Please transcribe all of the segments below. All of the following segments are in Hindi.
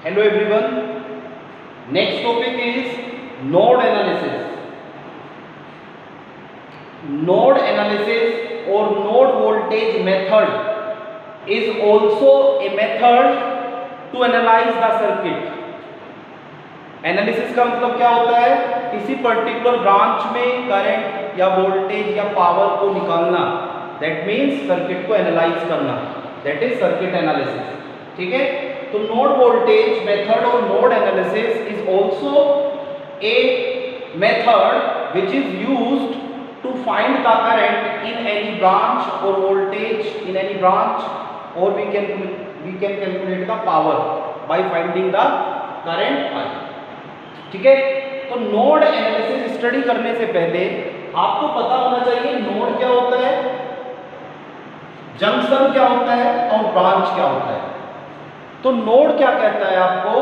Hello everyone. Next topic is node analysis. Node analysis or node voltage method is also a method to analyze the circuit. Analysis का मतलब क्या होता है? किसी पर्टिकुलर ब्रांच में करंट या वोल्टेज या पावर को निकालना. दैट मीन्स सर्किट को एनालाइज करना. That is circuit analysis. ठीक है. तो नोड वोल्टेज मेथड और node analysis is also a method which is used to find the current in any branch और वोल्टेज इन एनी ब्रांच और we can calculate the power by finding the current आई. ठीक है. तो नोड एनालिसिस स्टडी करने से पहले आपको पता होना चाहिए नोड क्या होता है, जंक्शन क्या होता है और ब्रांच क्या होता है. तो नोड क्या कहता है आपको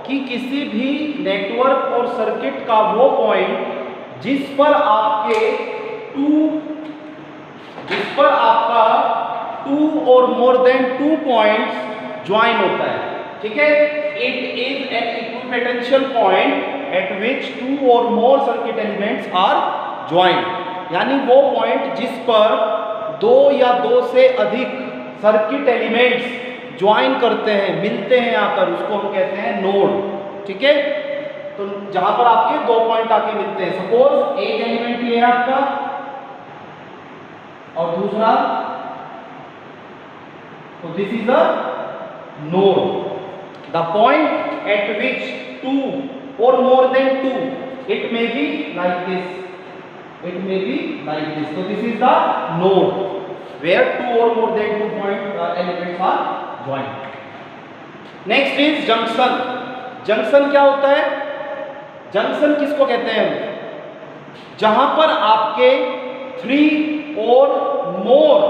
कि किसी भी नेटवर्क और सर्किट का वो पॉइंट जिस पर आपका टू और मोर देन 2 पॉइंट्स ज्वाइन होता है. ठीक है. It is an equipotential point at which 2 और मोर सर्किट एलिमेंट्स आर ज्वाइन. यानी वो पॉइंट जिस पर 2 या 2 से अधिक सर्किट एलिमेंट्स ज्वाइन करते हैं, मिलते हैं आकर, उसको हम कहते हैं नोड. ठीक है. तो जहां पर आपके 2 पॉइंट आके मिलते हैं, सपोज एक एलिमेंट ये है आपका और दूसरा, तो this is a node. The point at which 2 or more than 2, it may be like this, it may be like this. So this is the node where 2 or more than 2 point elements are joined. Next is junction. Junction क्या होता है? Junction किसको कहते हैं? जहां पर आपके 3 or more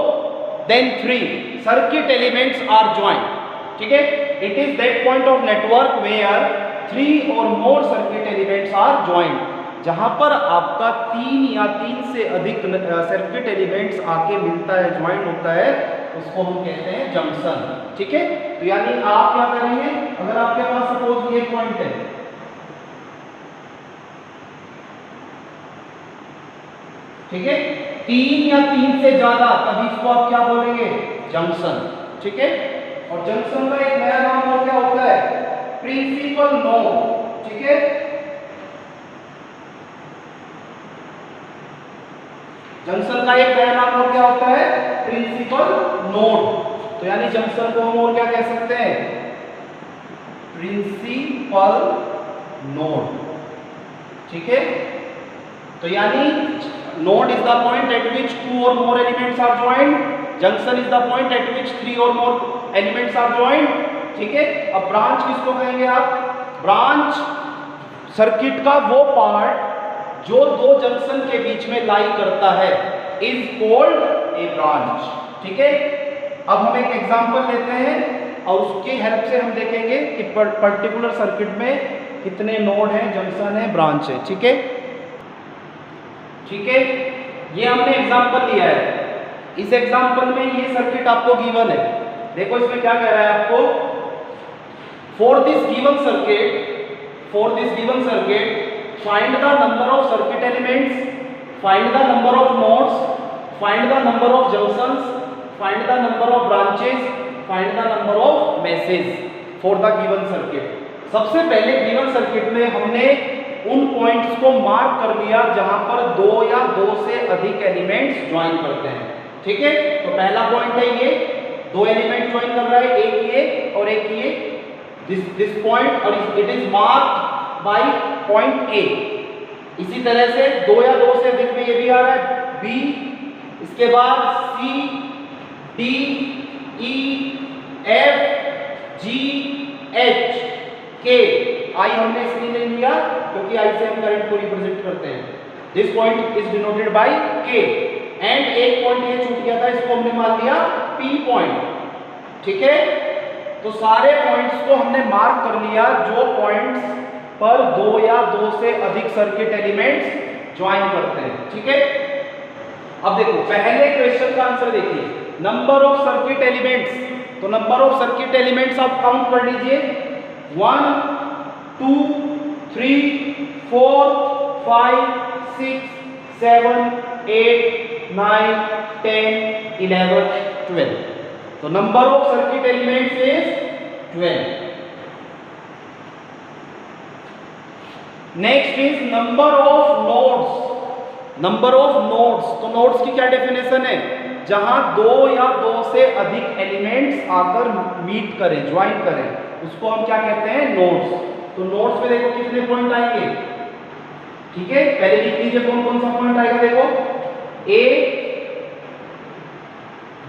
than 3 circuit elements are joined. ठीक है. It is that point of network where 3 or more circuit elements are joined. जहां पर आपका 3 या 3 से अधिक सर्किट एलिमेंट्स आके मिलता है, ज्वाइन होता है, उसको हम कहते हैं जंक्शन. ठीक है. तो यानी आप क्या करेंगे, अगर आपके पास सपोज ये पॉइंट है, ठीक है, 3 या 3 से ज्यादा, तभी इसको आप क्या बोलेंगे, जंक्शन. ठीक है. और जंक्शन का एक नया नाम और क्या होता है, प्रिंसिपल नोड. ठीक है. जंक्शन का एक नया नाम और क्या होता है, प्रिंसिपल नोड. तो यानी जंक्शन को हम और क्या कह सकते हैं, प्रिंसिपल नोड. ठीक है. तो यानी node is the point at which 2 और more elements are joined. Junction is the point at which 3 और मोर एलिमेंट्स आर ज्वाइंड. ठीक है. अब ब्रांच किसको कहेंगे आप, ब्रांच सर्किट का वो पार्ट जो 2 जंक्शन के बीच में लाई करता है, इज कॉल्ड ए ब्रांच. ठीक है. अब हम एक एग्जांपल लेते हैं और उसकी हेल्प से हम देखेंगे कि पर्टिकुलर सर्किट में कितने नोड हैं, जंक्शन है, ब्रांच है. ठीक है. ठीक है. ये हमने एग्जांपल लिया है. इस एग्जांपल में ये सर्किट आपको गिवन है. देखो इसमें क्या कह रहा है आपको, for this given circuit find the number of circuit elements, find the number of nodes, find the number of junctions, find the number of branches, find the number of meshes for the given circuit. सबसे पहले गिवन सर्किट में हमने उन पॉइंट्स को मार्क कर लिया जहां पर 2 या 2 से अधिक एलिमेंट्स ज्वाइन करते हैं. ठीक है. तो पहला पॉइंट है ये, 2 एलिमेंट ज्वाइन कर रहा है, एक ये और एक ये, दिस पॉइंट, और it is marked by point A. इसी तरह से 2 या 2 से अधिक में ये भी आ रहा है, बी, इसके बाद सी, D, E, F, G, H, के. आई हमने इसलिए नहीं लिया क्योंकि आई से हम करंट को रिप्रेजेंट करते हैं. This point is denoted by के. एंड एक पॉइंट ये छूट गया था, इसको हमने मान लिया पी पॉइंट. ठीक है. तो सारे पॉइंट्स को हमने मार्क कर लिया जो पॉइंट्स पर 2 या 2 से अधिक सर्किट एलिमेंट्स ज्वाइन करते हैं. ठीक है. अब देखो पहले क्वेश्चन का आंसर देखिए, नंबर ऑफ सर्किट एलिमेंट्स. तो नंबर ऑफ सर्किट एलिमेंट्स आप काउंट कर लीजिए, 1 2 3 4 5 6 7 8 9 10 11 12. तो number of circuit elements is 12. Next is number of nodes. Number of nodes. तो नोड्स की क्या डेफिनेशन है? जहां दो या दो से अधिक एलिमेंट्स आकर मीट करें, ज्वाइन करें, उसको हम क्या कहते हैं? नोड्स. तो नोड्स में देखो कितने पॉइंट आएंगे. ठीक है, पहले लिख लीजिए कौन कौन सा पॉइंट आएगा. देखो A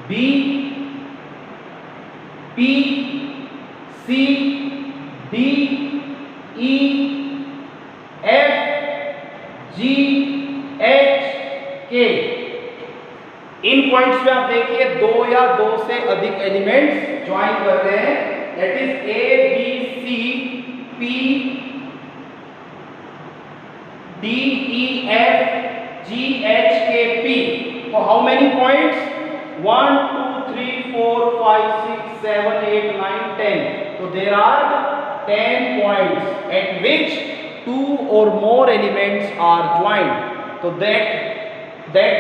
B P C D E F G H K. इन पॉइंट्स में आप देखिए दो या दो से अधिक एलिमेंट्स ज्वाइन कर रहे हैं. That is A B C P D E F G H K P. तो हाउ मेनी पॉइंट्स? 1 2 3 4 5 6 7 8 9 10. तो there are 10 points at which 2 or more elements are joined. So that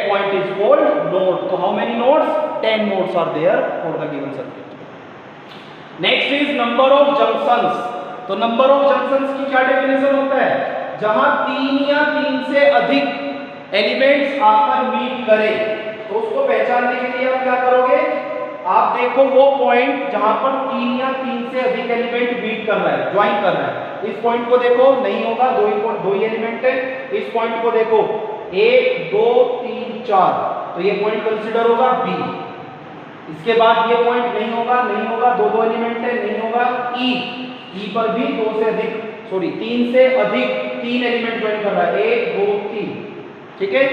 point is called node. So how many nodes? 10 nodes are there for the given circuit. Next is number of junctions. तो number of junctions की क्या definition होता है? जहां 3 या 3 से अधिक एलिमेंट्स आकर मीट करें. तो उसको पहचानने के लिए आप क्या करोगे? आप देखो वो पॉइंट जहां पर 3 या 3 से अधिक एलिमेंट मीट कर रहा है, ज्वाइन कर रहा है. इस पॉइंट को देखो, नहीं होगा, दो ही एलिमेंट है. इस पॉइंट को देखो 1 2 3 4. तो ये पॉइंट कंसीडर होगा बी. इसके बाद ये पॉइंट नहीं होगा, दो एलिमेंट है, नहीं होगा. ई पर भी 2 से अधिक, 3 से अधिक 3 एलिमेंट ज्वाइन कर रहा है. 1 2 3. ठीक है,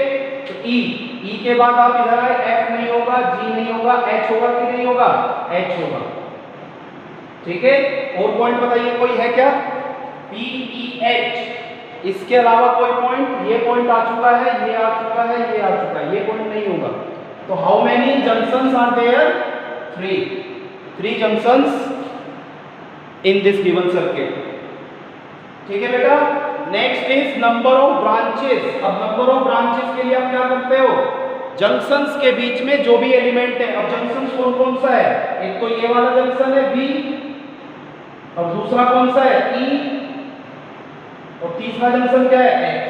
तो ई के बाद आप इधर आए, एफ नहीं होगा, जी नहीं होगा, एच होगा कि नहीं होगा? एच होगा. ठीक है, और पॉइंट बताइए कोई है क्या? P E H. इसके अलावा कोई पॉइंट? ये पॉइंट आ चुका है, ये आ चुका है, ये आ चुका है, ये पॉइंट नहीं होगा. तो how many junctions are there? 3 junctions in this given circuit. ठीक है बेटा. Next is number of branches. अब नंबर ऑफ ब्रांचेस के लिए आप क्या करते हो? जंक्शंस के बीच में जो भी एलिमेंट है. अब जंक्शंस कौन कौन सा है? एक तो ये वाला जंक्शन है बी, और दूसरा कौन सा है? ई, और तीसरा जंक्शन क्या है? एच.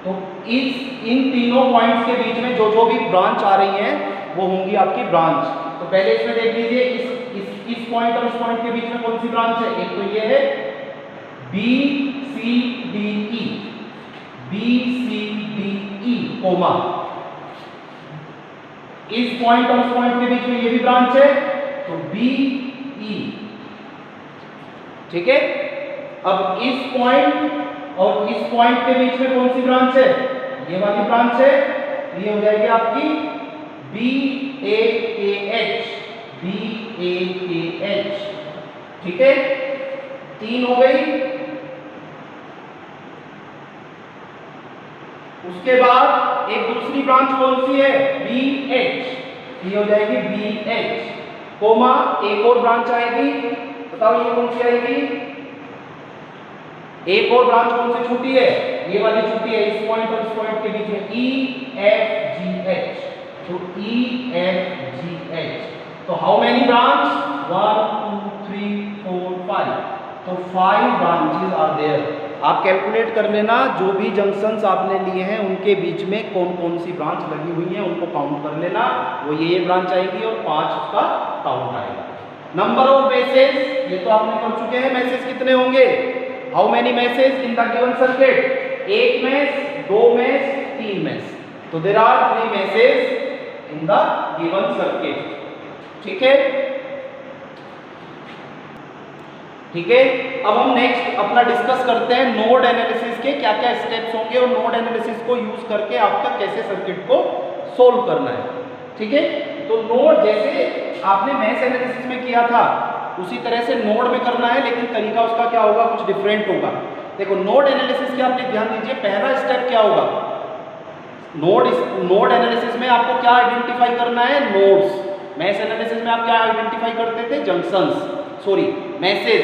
तो इन तीनों पॉइंट्स के बीच में जो भी ब्रांच आ रही है वो होंगी आपकी ब्रांच. तो पहले इसमें देख लीजिए इस पॉइंट और इस पॉइंट के बीच में कौन सी ब्रांच है? एक तो ये है B C D E, B C D E comma. इस पॉइंट और इस पॉइंट के बीच में ये भी ब्रांच है, तो बी ई. ठीक है. अब इस पॉइंट और इस पॉइंट के बीच में कौन सी ब्रांच है? ये वाली ब्रांच है. ये हो जाएगी आपकी बी ए के एच, बी ए के एच. ठीक है, 3 हो गई. उसके बाद एक दूसरी ब्रांच कौन सी है? B H. ये हो जाएगी बी एच कोमा. एक और ब्रांच आएगी, बताओ ये कौन सी आएगी? एक और ब्रांच कौन सी छूटी है? ये वाली छूटी है, इस पॉइंट और इस पॉइंट के बीच में, ई एफ जी एच. तो ई एफ जी एच. तो हाउ मेनी ब्रांच? 1 2 3 4 5. तो 5 ब्रांचेस आर देयर. आप कैलकुलेट कर लेना, जो भी जंक्शंस आपने लिए हैं उनके बीच में कौन कौन सी ब्रांच लगी हुई है, उनको काउंट कर लेना. वो ये ब्रांच आएगी और 5 उसका काउंट आएगा. नंबर ऑफ मेसेज, ये तो आपने कर चुके हैं. मेसेज कितने होंगे? How many message in the given circuit? 1 mesh, 2 mesh, 3 mesh. तो there are 3 message in the given circuit. ठीक है. ठीक है, अब हम नेक्स्ट अपना डिस्कस करते हैं नोड एनालिसिस के क्या क्या स्टेप्स होंगे और नोड एनालिसिस को यूज करके आपका कैसे सर्किट को सोल्व करना है. ठीक है, तो नोड जैसे आपने मैश एनालिसिस में किया था उसी तरह से नोड में करना है, लेकिन तरीका उसका क्या होगा, कुछ डिफरेंट होगा. देखो नोड एनालिसिस के आप ध्यान दीजिए, पहला स्टेप क्या होगा? नोड एनालिसिस में आपको क्या आइडेंटिफाई करना है? नोड्स. मैश एनालिसिस में आप क्या आइडेंटिफाई करते थे? जंक्शंस. Sorry message.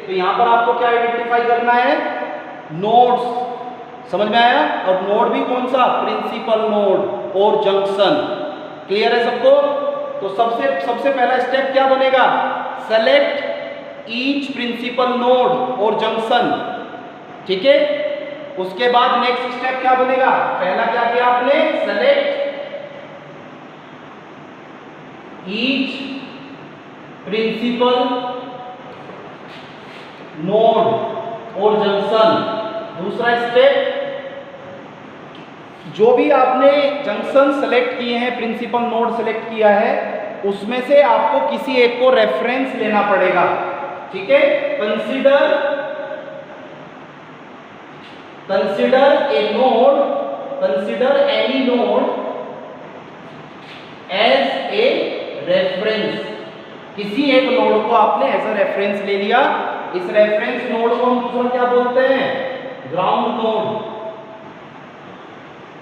तो यहाँ पर आपको क्या आइडेंटिफाई करना है, नोड्स, समझ में आया। और नोड भी कौन सा, प्रिंसिपल नोड और जंक्शन। क्लियर है सबको। तो सबसे पहला स्टेप क्या बनेगा, सेलेक्ट ईच प्रिंसिपल नोड और जंक्शन, ठीक है। उसके बाद नेक्स्ट स्टेप क्या बनेगा, पहला क्या किया आपने, सेलेक्ट ईच प्रिंसिपल नोड और जंक्शन। दूसरा स्टेप, जो भी आपने जंक्शन सेलेक्ट किए हैं, प्रिंसिपल नोड सेलेक्ट किया है, उसमें से आपको किसी एक को रेफरेंस लेना पड़ेगा, ठीक है। Consider a node, consider any node as a reference. किसी एक नोड को आपने एज अ रेफरेंस ले लिया। इस रेफरेंस नोड को हम दूसरा क्या बोलते हैं, ग्राउंड नोड,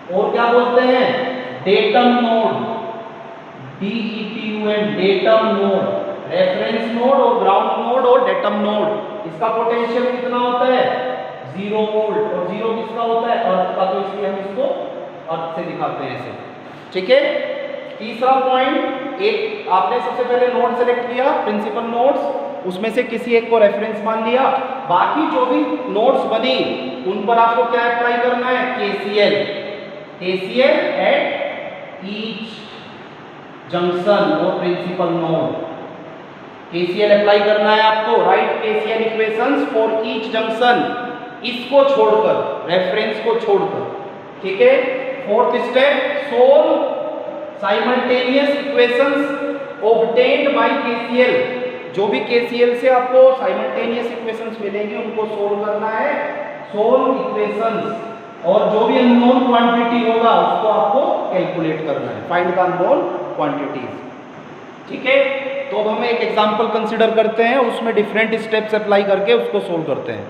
और क्या बोलते हैं, datum node, DETUM, datum node. Reference node और ग्राउंड नोड और डेटम नोड, इसका पोटेंशियल कितना होता है, 0 वोल्ट। और 0 किसका होता है, अर्थ का, तो इसलिए हम इसको अर्थ से दिखाते हैं ऐसे, ठीक है। तीसरा पॉइंट, एक आपने सबसे पहले नोड सेलेक्ट किया, प्रिंसिपल नोड्स, उसमें से किसी एक को रेफरेंस मान लिया। बाकी जो भी नोड्स बनी उन पर आपको क्या अप्लाई करना है, KCL एट ईच जंक्शन और प्रिंसिपल नोड। KCL अप्लाई करना है आपको, right KCL equations for each junction, इसको छोड़कर, रेफरेंस को छोड़कर, ठीक है। Fourth step, solve simultaneous equations obtained by KCL। जो भी KCL से आपको साइमल्टेनियस इक्वेशंस मिलेंगे उनको सोल्व करना है, सोल्व इक्वेशंस। और जो भी अननोन क्वांटिटी होगा उसको आपको कैलकुलेट करना है, फाइंड द अननोन क्वांटिटीज, ठीक है। तो अब हम एक एग्जांपल कंसीडर करते हैं, उसमें डिफरेंट स्टेप्स अप्लाई करके उसको सोल्व करते हैं।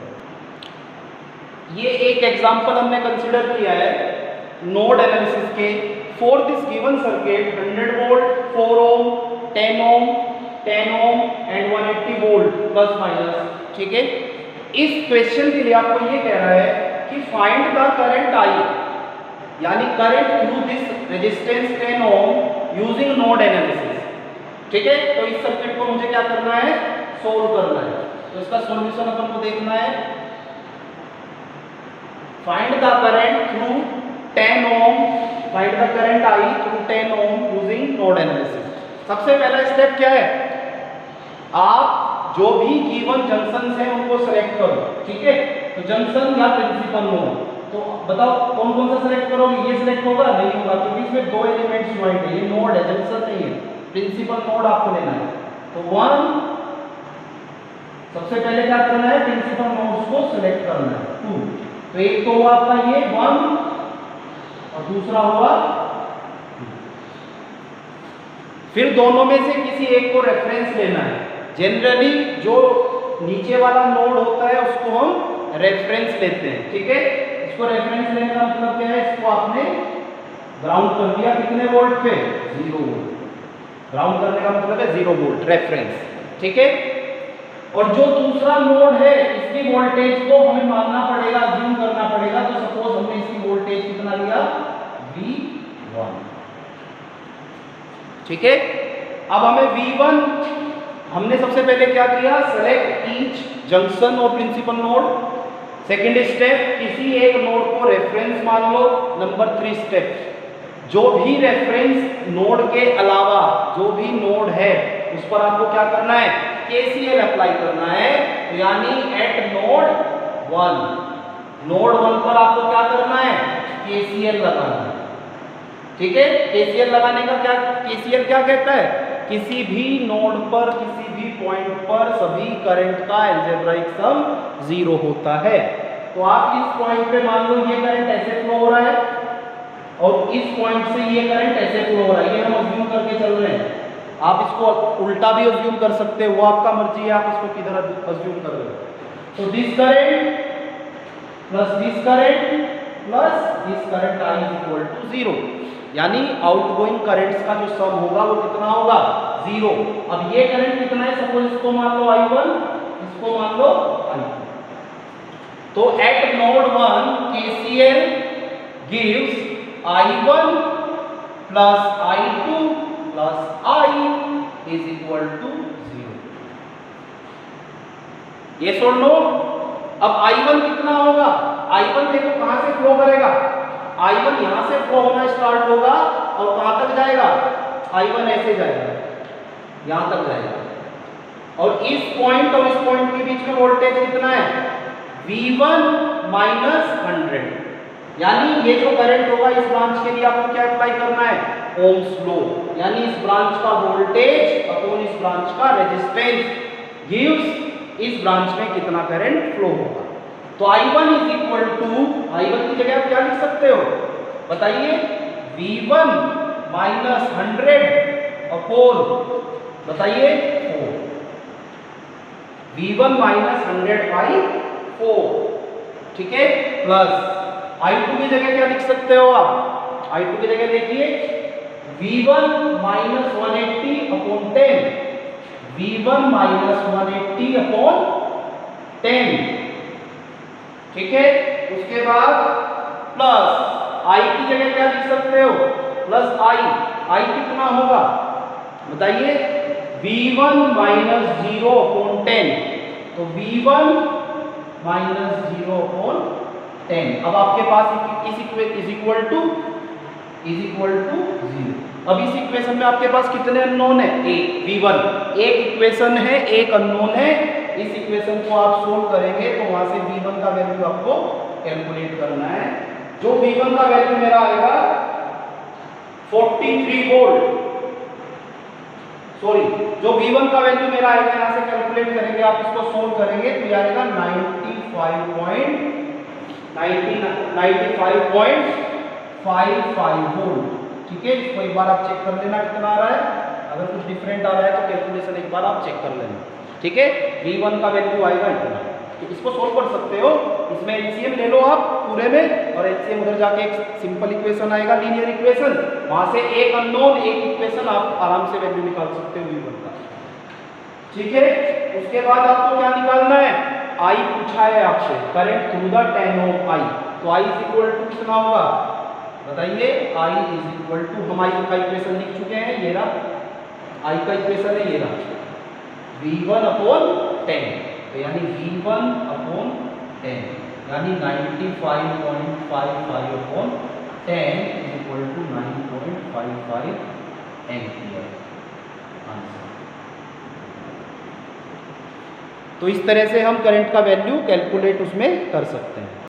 ये एक एग्जांपल हमने कंसीडर किया है नोड एनालिसिस के। For this given circuit 100 volt, 4 ohm, 10 ohm, 10 ohm and 180 volt plus minus, ठीक है। इस क्वेश्चन के लिए आपको ये कह रहा है कि फाइंड द करंट I, यानी current through this resistance 10 ohm using node analysis, ठीक है। तो इस सर्किट को मुझे क्या करना है, सोल्व करना है। तो इसका सॉल्यूशन अपन को देखना है, find the current through 10 ohm, find the current I through 10 ohm using node analysis. सबसे पहला स्टेप क्या है, आप जो भी गिवन जंक्शंस हैं उनको सेलेक्ट करो, ठीक है। तो जंक्शन या प्रिंसिपल नोड, तो बताओ कौन कौन सा सेलेक्ट करोगे, ये सिलेक्ट होगा, नहीं होगा, क्योंकि इसमें दो एलिमेंट्स ज्वाइंट है, ये नोड है, जंक्शन नहीं है, प्रिंसिपल नोड आपको लेना है। तो 1, सबसे पहले क्या करना है, प्रिंसिपल नोड्स को सिलेक्ट करना है। 2, तो एक तो हुआ आपका ये 1 और दूसरा हुआ, फिर दोनों में से किसी एक को रेफरेंस लेना है। जनरली जो नीचे वाला नोड होता है उसको हम रेफरेंस लेते हैं, ठीक है। इसको रेफरेंस लेने का मतलब क्या है, इसको आपने ग्राउंड कर दिया कितने वोल्ट पे, 0 वोल्ट। ग्राउंड करने का मतलब है 0 वोल्ट रेफरेंस, ठीक है। और जो दूसरा नोड है इसकी वोल्टेज को हमें मानना पड़ेगा, अज्यूम करना पड़ेगा। तो सपोज हमने इसकी वोल्टेज कितना लिया, V1, ठीक है। अब हमें V1, हमने सबसे पहले क्या किया, सेलेक्ट ईच जंक्शन और प्रिंसिपल नोड। सेकंड स्टेप, किसी एक नोड को रेफरेंस मान लो। नंबर 3 स्टेप, जो भी रेफरेंस नोड के अलावा जो भी नोड है उस पर आपको क्या करना है, KCL अप्लाई करना है। तो यानी एट नोड 1, नोड 1 पर आपको क्या करना है, KCL लगाना है, ठीक है। KCL लगाने का क्या, KCL क्या कहता है, किसी भी नोड पर, किसी भी पॉइंट पर सभी करंट का अलजेब्राइक सम 0 होता है। तो आप इस पॉइंट पे मान लो ये करंट ऐसे फ्लो हो रहा है और इस पॉइंट से ये करंट ऐसे फ्लो हो रहा है, ये हम अज्यूम करके चल रहे हैं। आप इसको उल्टा भी अज्यूम कर सकते हो, वो आपका मर्जी है, आप इसको किधर अज्यूम कर रहे हो। तो this current plus this current plus this current I is equal to 0, यानी आउटगोइंग करंट्स का जो सम होगा वो कितना होगा, 0। अब ये करंट कितना है, सपोज इसको मान लो I1 तो eight node 1 KCL gives I1 plus I2 plus I is equal to 0. Yes or no? अब I1 कितना होगा? I1 देखो कहां से फ्लो करेगा? I1 यहां से फ्लो होना स्टार्ट होगा और कहां तक जाएगा? I1 ऐसे जाएगा, यहां तक जाएगा, और इस पॉइंट और इस पॉइंट के बीच में वोल्टेज कितना है? V1 minus 100। यानी ये जो करंट होगा इस ब्रांच के लिए आपको क्या अप्लाई करना है? Ohm's law. यानी इस ब्रांच का वोल्टेज अपॉन इस ब्रांच का रेजिस्टेंस गिव्स इस ब्रांच में कितना करंट फ्लो होगा। तो I1 is equal to, I1 की जगह आप क्या लिख सकते हो बताइए? V1 माइनस 100 अपॉन बताइए 4। V1 माइनस 100 बाई 4, ठीक है, प्लस I2 की जगह क्या लिख सकते हो आप? I2 की जगह देखिए V1 minus 180 upon 10, V1 minus 180 upon 10, ठीक है। उसके बाद प्लस I की जगह क्या लिख सकते हो? प्लस I कितना होगा बताइए? V1 माइनस 0 अपॉन 10, तो V1 माइनस 0 अपॉन 10। अब आपके पास इज इक्वल टू 0। अब इस इक्वेशन में आपके पास कितने अननोन है? एक V1, एक इक्वेशन है, एक अननोन है। इस इक्वेशन को आप सोल्व करेंगे तो वहां से V1 का वैल्यू आपको कैलकुलेट करना है। जो V1 का वैल्यू मेरा आएगा 43 वोल्ट, सॉरी, जो V1 का वैल्यू मेरा आएगा यहां से कैलकुलेट करेंगे, आप इसको सोल्व करेंगे तो ये आएगा 95.55 वोल्ट, ठीक है। इसको एक बार आप चेक कर लेना कितना आ रहा है। अगर कुछ डिफरेंट आ रहा है तो कैलकुलेशन एक बार आप चेक कर लेना, ठीक है। V1 का वैल्यू आएगा इतना, तो इसको सोल्व कर सकते हो। इसमें एलसीएम ले लो आप पूरे में, और एलसीएम उधर जाके एक सिंपल इक्वेशन आएगा, लीनियर इक्वेशन, वहां से एक अननोन एक इक्वेशन आप आराम से वैल्यू निकाल सकते हो V1 का, ठीक है। उसके बाद आपको क्या निकालना है? I पूछा है आपसे, current through the 10 ohm I, तो I इज इक्वल टू कितना होगा बताइए? I इज इक्वल टू, हम I का इक्वेशन लिख चुके हैं, ये रहा I का इक्वेशन है, ये रहा V1 अपॉन 10, तो यानी V1 अपॉन 10 यानी 95.55 upon 10 is equal to 9.55 ampere answer. तो इस तरह से हम करंट का वैल्यू कैलकुलेट उसमें कर सकते हैं।